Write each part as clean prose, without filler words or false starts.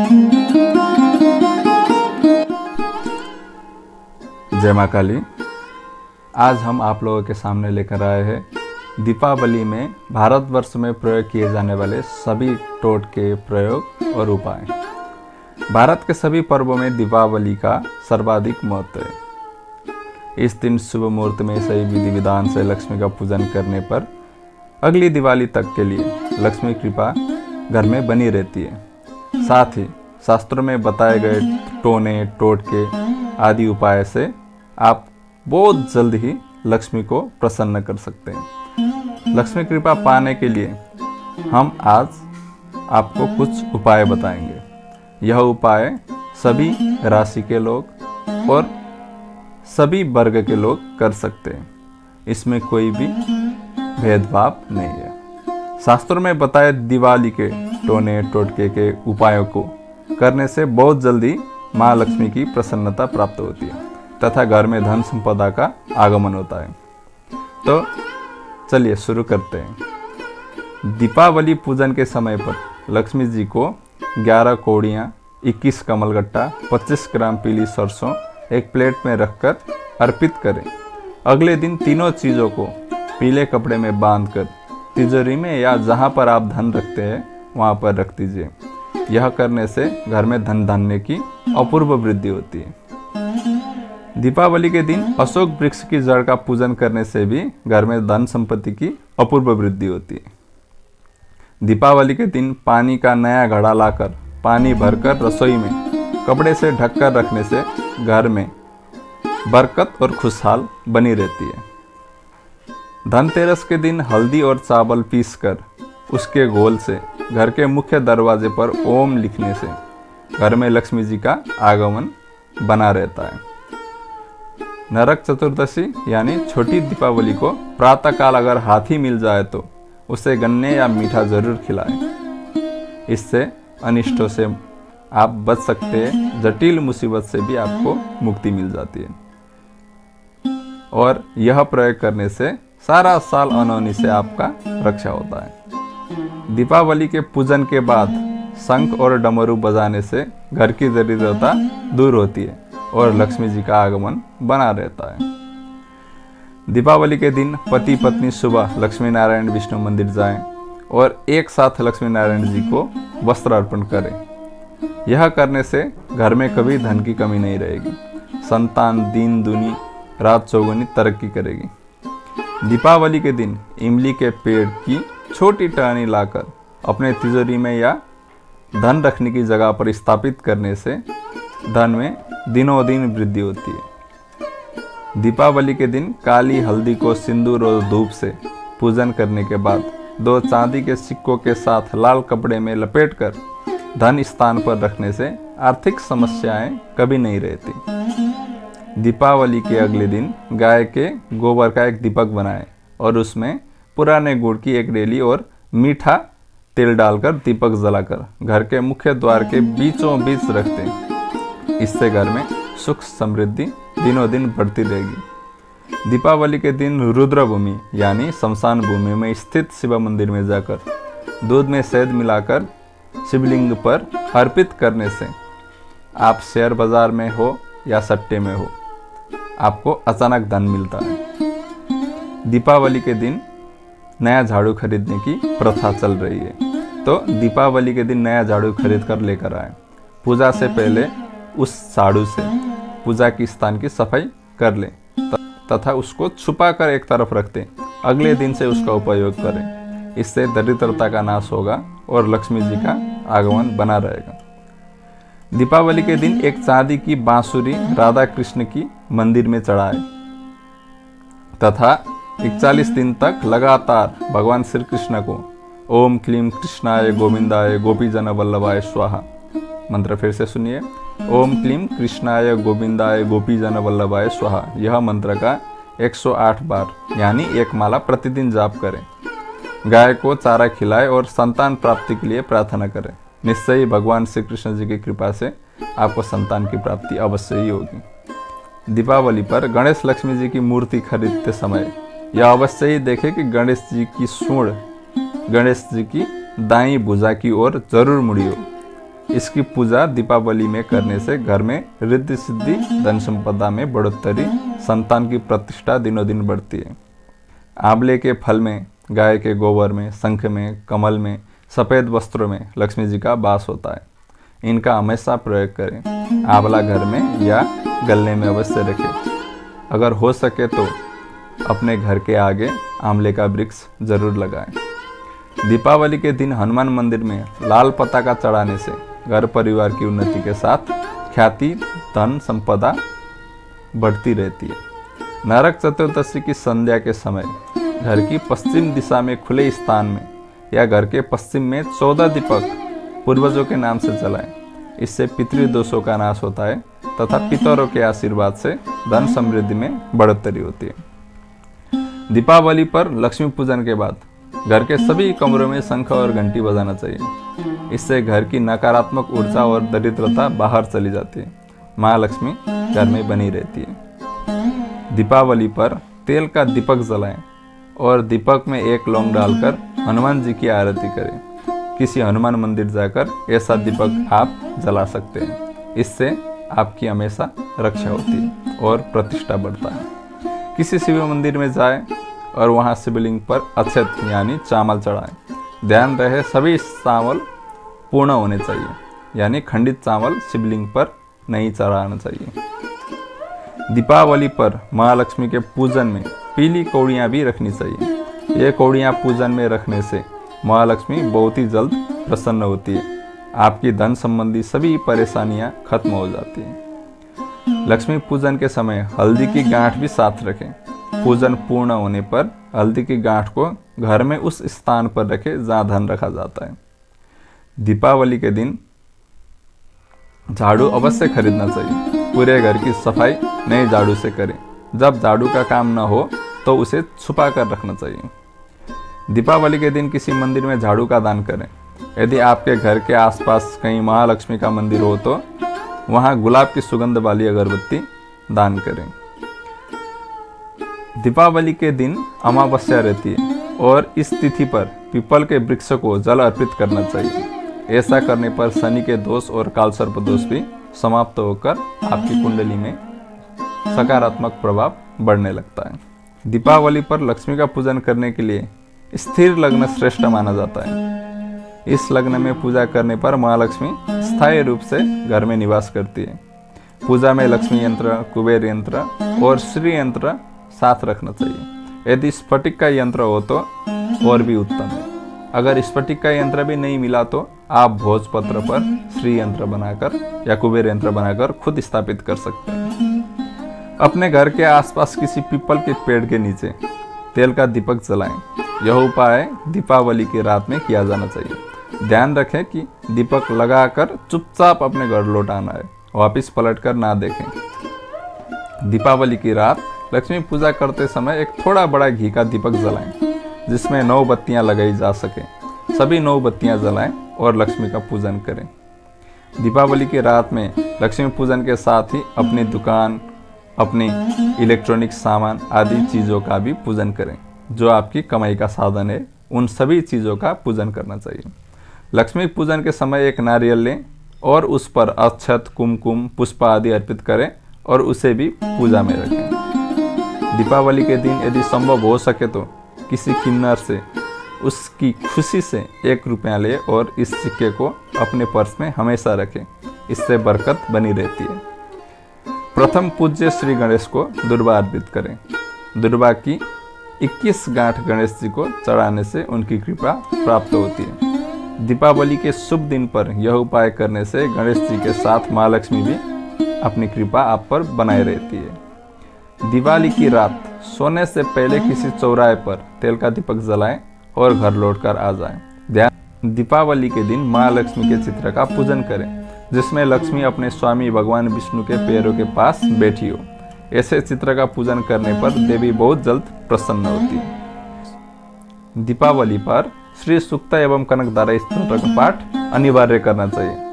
जय माँ काली। आज हम आप लोगों के सामने लेकर आए हैं दीपावली में भारतवर्ष में प्रयोग किए जाने वाले सभी टोटके, प्रयोग और उपाय। भारत के सभी पर्वों में दीपावली का सर्वाधिक महत्व है। इस दिन शुभ मुहूर्त में सही विधि विधान से लक्ष्मी का पूजन करने पर अगली दिवाली तक के लिए लक्ष्मी कृपा घर में बनी रहती है। साथ ही शास्त्रों में बताए गए टोने, टोटके आदि उपाय से आप बहुत जल्द ही लक्ष्मी को प्रसन्न कर सकते हैं। लक्ष्मी कृपा पाने के लिए हम आज आपको कुछ उपाय बताएंगे। यह उपाय सभी राशि के लोग और सभी वर्ग के लोग कर सकते हैं। इसमें कोई भी भेदभाव नहीं है। शास्त्रों में बताए दिवाली के टोने, टोटके के उपायों को करने से बहुत जल्दी माँ लक्ष्मी की प्रसन्नता प्राप्त होती है तथा घर में धन संपदा का आगमन होता है। तो चलिए शुरू करते हैं। दीपावली पूजन के समय पर लक्ष्मी जी को 11 कौड़ियाँ, 21 कमलगट्टा, 25 ग्राम पीली सरसों एक प्लेट में रखकर अर्पित करें। अगले दिन तीनों चीज़ों को पीले कपड़े में बांधकर तिजोरी में या जहाँ पर आप धन रखते हैं वहाँ पर रख दीजिए। यह करने से घर में धन धान्य की अपूर्व वृद्धि होती है। दीपावली के दिन अशोक वृक्ष की जड़ का पूजन करने से भी घर में धन संपत्ति की अपूर्व वृद्धि होती है। दीपावली के दिन पानी का नया घड़ा लाकर पानी भरकर रसोई में कपड़े से ढककर रखने से घर में बरकत और खुशहाल बनी रहती है। धनतेरस के दिन हल्दी और चावल पीसकर उसके घोल से घर के मुख्य दरवाजे पर ओम लिखने से घर में लक्ष्मी जी का आगमन बना रहता है। नरक चतुर्दशी यानी छोटी दीपावली को प्रातःकाल अगर हाथी मिल जाए तो उसे गन्ने या मीठा जरूर खिलाएं। इससे अनिष्टों से आप बच सकते हैं। जटिल मुसीबत से भी आपको मुक्ति मिल जाती है और यह प्रयोग करने से सारा साल अनहोनी से आपका रक्षा होता है। दीपावली के पूजन के बाद शंख और डमरू बजाने से घर की दरिद्रता दूर होती है और लक्ष्मी जी का आगमन बना रहता है। दीपावली के दिन पति पत्नी सुबह लक्ष्मी नारायण विष्णु मंदिर जाएं और एक साथ लक्ष्मी नारायण जी को वस्त्र अर्पण करें। यह करने से घर में कभी धन की कमी नहीं रहेगी। संतान दिन दूनी रात चौगुनी तरक्की करेगी। दीपावली के दिन इमली के पेड़ की छोटी टहनी लाकर अपने तिजोरी में या धन रखने की जगह पर स्थापित करने से धन में दिनों दिन वृद्धि होती है। दीपावली के दिन काली हल्दी को सिंदूर और धूप से पूजन करने के बाद 2 चांदी के सिक्कों के साथ लाल कपड़े में लपेटकर धन स्थान पर रखने से आर्थिक समस्याएं कभी नहीं रहती। दीपावली के अगले दिन गाय के गोबर का एक दीपक बनाएं और उसमें पुराने गुड़ की एक डेली और मीठा तेल डालकर दीपक जलाकर घर के मुख्य द्वार के बीचों बीच रख दें। इससे घर में सुख समृद्धि दिनों दिन बढ़ती रहेगी। दीपावली के दिन रुद्र भूमि यानी शमशान भूमि में स्थित शिव मंदिर में जाकर दूध में शहद मिलाकर शिवलिंग पर अर्पित करने से आप शेयर बाजार में हो या सट्टे में हो, आपको अचानक धन मिलता है। दीपावली के दिन नया झाड़ू खरीदने की प्रथा चल रही है, तो दीपावली के दिन नया झाड़ू खरीद कर लेकर आए। पूजा से पहले उस झाड़ू से पूजा की स्थान की सफाई कर लें तथा उसको छुपा कर एक तरफ रख दें। अगले दिन से उसका उपयोग करें। इससे दरिद्रता का नाश होगा और लक्ष्मी जी का आगमन बना रहेगा। दीपावली के दिन एक चांदी की बांसुरी राधा कृष्ण की मंदिर में चढ़ाए तथा 41 दिन तक लगातार भगवान श्री कृष्ण को ओम क्लीम कृष्णाय गोविंदाय गोपीजन वल्लभाय स्वाहा मंत्र फिर से सुनिए। ओम क्लीम कृष्णाय गोविंदाय गोपीजन वल्लभाय स्वाहा। यह मंत्र का 108 बार यानी एक माला प्रतिदिन जाप करें। गाय को चारा खिलाए और संतान प्राप्ति के लिए प्रार्थना करें। निश्चय ही भगवान श्री कृष्ण जी की कृपा से आपको संतान की प्राप्ति अवश्य ही होगी। दीपावली पर गणेश लक्ष्मी जी की मूर्ति खरीदते समय यह अवश्य ही देखें कि गणेश जी की सूंड गणेश जी की दाईं भुजा की ओर जरूर मुड़ी हो। इसकी पूजा दीपावली में करने से घर में रिद्धि सिद्धि, धन संपदा में बढ़ोतरी, संतान की प्रतिष्ठा दिनों दिन बढ़ती है। आंवले के फल में, गाय के गोबर में, शंख में, कमल में, सफ़ेद वस्त्रों में लक्ष्मी जी का वास होता है। इनका हमेशा प्रयोग करें। आंवला घर में या गलने में अवश्य रखें। अगर हो सके तो अपने घर के आगे आंवले का वृक्ष जरूर लगाएं। दीपावली के दिन हनुमान मंदिर में लाल पताका चढ़ाने से घर परिवार की उन्नति के साथ ख्याति, धन संपदा बढ़ती रहती है। नरक चतुर्दशी की संध्या के समय घर की पश्चिम दिशा में खुले स्थान में या घर के पश्चिम में 14 दीपक पूर्वजों के नाम से जलाएं। इससे पितृदोषों का नाश होता है तथा पितरों के आशीर्वाद से धन समृद्धि में बढ़ोतरी होती है। दीपावली पर लक्ष्मी पूजन के बाद घर के सभी कमरों में शंख और घंटी बजाना चाहिए। इससे घर की नकारात्मक ऊर्जा और दरिद्रता बाहर चली जाती है। माँ लक्ष्मी घर में बनी रहती है। दीपावली पर तेल का दीपक जलाएं और दीपक में एक लौंग डालकर हनुमान जी की आरती करें। किसी हनुमान मंदिर जाकर ऐसा दीपक आप जला सकते हैं। इससे आपकी हमेशा रक्षा होती है और प्रतिष्ठा बढ़ता है। किसी शिव मंदिर में जाएं और वहां शिवलिंग पर अक्षत यानी चावल चढ़ाएं। ध्यान रहे सभी चावल पूर्ण होने चाहिए, यानी खंडित चावल शिवलिंग पर नहीं चढ़ाना चाहिए। दीपावली पर माँ लक्ष्मी के पूजन में पीली कौड़ियाँ भी रखनी चाहिए। ये कौड़ियाँ पूजन में रखने से माँ लक्ष्मी बहुत ही जल्द प्रसन्न होती है। आपकी धन संबंधी सभी परेशानियां खत्म हो जाती हैं। लक्ष्मी पूजन के समय हल्दी की गांठ भी साथ रखें। पूजन पूर्ण होने पर हल्दी की गांठ को घर में उस स्थान पर रखें जहां धन रखा जाता है। दीपावली के दिन झाड़ू अवश्य खरीदना चाहिए। पूरे घर की सफाई नए झाड़ू से करें। जब झाड़ू का काम न हो तो उसे छुपा कर रखना चाहिए। दीपावली के दिन किसी मंदिर में झाड़ू का दान करें। यदि आपके घर के आसपास कहीं महालक्ष्मी का मंदिर हो तो वहां गुलाब की सुगंध वाली अगरबत्ती दान करें। दीपावली के दिन अमावस्या रहती है और इस तिथि पर पीपल के वृक्ष को जल अर्पित करना चाहिए। ऐसा करने पर शनि के दोष और कालसर्प दोष भी समाप्त होकर आपकी कुंडली में सकारात्मक प्रभाव बढ़ने लगता है। दीपावली पर लक्ष्मी का पूजन करने के लिए स्थिर लग्न श्रेष्ठ माना जाता है। इस लग्न में पूजा करने पर माँ लक्ष्मी स्थायी रूप से घर में निवास करती है। पूजा में लक्ष्मी यंत्र, कुबेर यंत्र और श्री यंत्र साथ रखना चाहिए। यदि स्फटिक का यंत्र हो तो और भी उत्तम है। अगर स्फटिक का यंत्र भी नहीं मिला तो आप भोजपत्र पर श्री यंत्र बनाकर या कुबेर यंत्र बनाकर खुद स्थापित कर सकते हैं। अपने घर के आसपास किसी पीपल के पेड़ के नीचे तेल का दीपक जलाएं। यह उपाय दीपावली की रात में किया जाना चाहिए। ध्यान रखें कि दीपक लगाकर चुपचाप अपने घर लौट आना है, वापिस पलटकर ना देखें। दीपावली की रात लक्ष्मी पूजा करते समय एक थोड़ा बड़ा घी का दीपक जलाएं, जिसमें 9 बत्तियां लगाई जा सके। सभी 9 बत्तियां जलाएं और लक्ष्मी का पूजन करें। दीपावली की रात में लक्ष्मी पूजन के साथ ही अपनी दुकान, अपनी इलेक्ट्रॉनिक सामान आदि चीज़ों का भी पूजन करें। जो आपकी कमाई का साधन है, उन सभी चीज़ों का पूजन करना चाहिए। लक्ष्मी पूजन के समय एक नारियल लें और उस पर अक्षत, कुमकुम, पुष्प आदि अर्पित करें और उसे भी पूजा में रखें। दीपावली के दिन यदि संभव हो सके तो किसी किन्नर से उसकी खुशी से 1 रुपया ले और इस सिक्के को अपने पर्स में हमेशा रखें। इससे बरकत बनी रहती है। प्रथम पूज्य श्री गणेश को दुर्वा अर्पित करें। दुर्वा की 21 गांठ गणेश जी को चढ़ाने से उनकी कृपा प्राप्त होती है। दीपावली के शुभ दिन पर यह उपाय करने से गणेश जी के साथ माँ लक्ष्मी भी अपनी कृपा आप पर बनाए रहती है। दिवाली की रात सोने से पहले किसी चौराहे पर तेल का दीपक जलाएं और घर लौटकर आ जाएं। दीपावली के दिन माँ लक्ष्मी के चित्र का पूजन करें, जिसमें लक्ष्मी अपने स्वामी भगवान विष्णु के पैरों के पास बैठी हो। ऐसे चित्र का पूजन करने पर देवी बहुत जल्द प्रसन्न होती है। दीपावली पर श्री सूक्त एवं कनकधारा स्तोत्र का पाठ अनिवार्य करना चाहिए।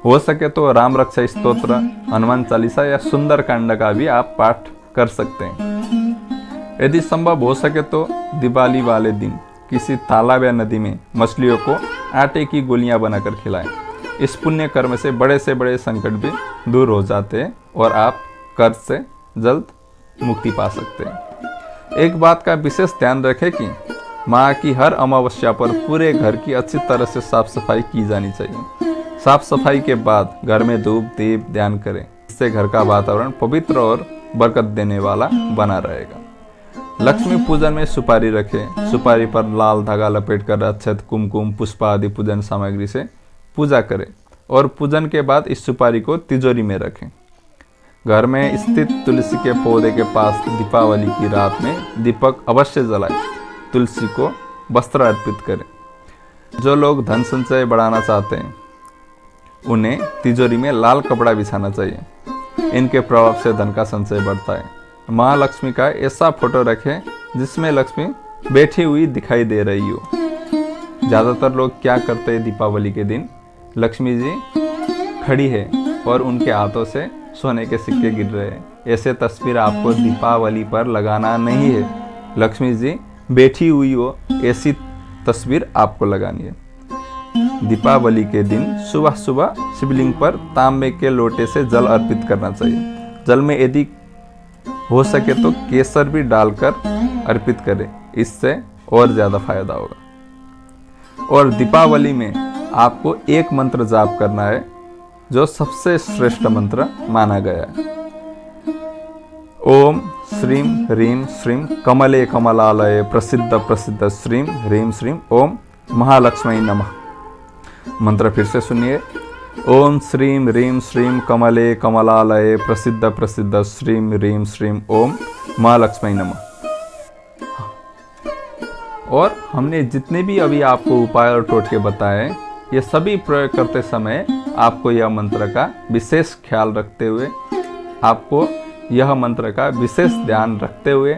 हो सके तो राम रक्षा स्तोत्र, हनुमान चालीसा या सुंदर कांड का भी आप पाठ कर सकते हैं। यदि संभव हो सके तो दिवाली वाले दिन किसी तालाब या नदी में मछलियों को आटे की गोलियां बनाकर खिलाएं। इस पुण्य कर्म से बड़े संकट भी दूर हो जाते हैं और आप कर्ज से जल्द मुक्ति पा सकते हैं। एक बात का विशेष ध्यान रखें कि माह की हर अमावस्या पर पूरे घर की अच्छी तरह से साफ सफाई की जानी चाहिए। साफ सफाई के बाद घर में धूप दीप ध्यान करें, इससे घर का वातावरण पवित्र और बरकत देने वाला बना रहेगा। लक्ष्मी पूजन में सुपारी रखें। सुपारी पर लाल धागा लपेटकर अक्षत, कुमकुम, पुष्प आदि पूजन सामग्री से पूजा करें और पूजन के बाद इस सुपारी को तिजोरी में रखें। घर में स्थित तुलसी के पौधे के पास दीपावली की रात में दीपक अवश्य जलाएं। तुलसी को वस्त्र अर्पित करें। जो लोग धन संचय बढ़ाना चाहते हैं उन्हें तिजोरी में लाल कपड़ा बिछाना चाहिए। इनके प्रभाव से धन का संचय बढ़ता है। महालक्ष्मी का ऐसा फोटो रखें जिसमें लक्ष्मी बैठी हुई दिखाई दे रही हो। ज़्यादातर लोग क्या करते हैं, दीपावली के दिन लक्ष्मी जी खड़ी है और उनके हाथों से सोने के सिक्के गिर रहे हैं। ऐसे तस्वीर आपको दीपावली पर लगाना नहीं है। लक्ष्मी जी बैठी हुई हो ऐसी तस्वीर आपको लगानी है। दीपावली के दिन सुबह सुबह शिवलिंग पर तांबे के लोटे से जल अर्पित करना चाहिए। जल में यदि हो सके तो केसर भी डालकर अर्पित करें, इससे और ज़्यादा फायदा होगा। और दीपावली में आपको एक मंत्र जाप करना है जो सबसे श्रेष्ठ मंत्र माना गया है। ओम श्रीम ह्रीम श्रीम कमले कमलालये प्रसिद्ध श्रीम ह्रीम श्रीम ओम महालक्ष्मी नमः। मंत्र फिर से सुनिए। ओम श्रीम ह्रीम श्रीम कमले कमलालये प्रसिद्ध श्रीम ह्रीम श्रीम ओम महालक्ष्मी नमः। और हमने जितने भी अभी आपको उपाय और टोटके बताए, ये सभी प्रयोग करते समय आपको यह मंत्र का विशेष ख्याल रखते हुए, आपको यह मंत्र का विशेष ध्यान रखते हुए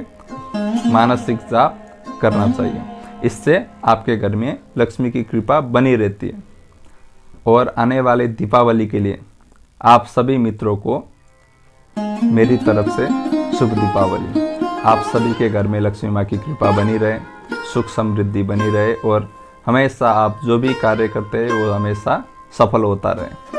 मानसिक जाप करना चाहिए। इससे आपके घर में लक्ष्मी की कृपा बनी रहती है। और आने वाले दीपावली के लिए आप सभी मित्रों को मेरी तरफ से शुभ दीपावली। आप सभी के घर में लक्ष्मी माँ की कृपा बनी रहे, सुख समृद्धि बनी रहे और हमेशा आप जो भी कार्य करते हैं वो हमेशा सफल होता रहे।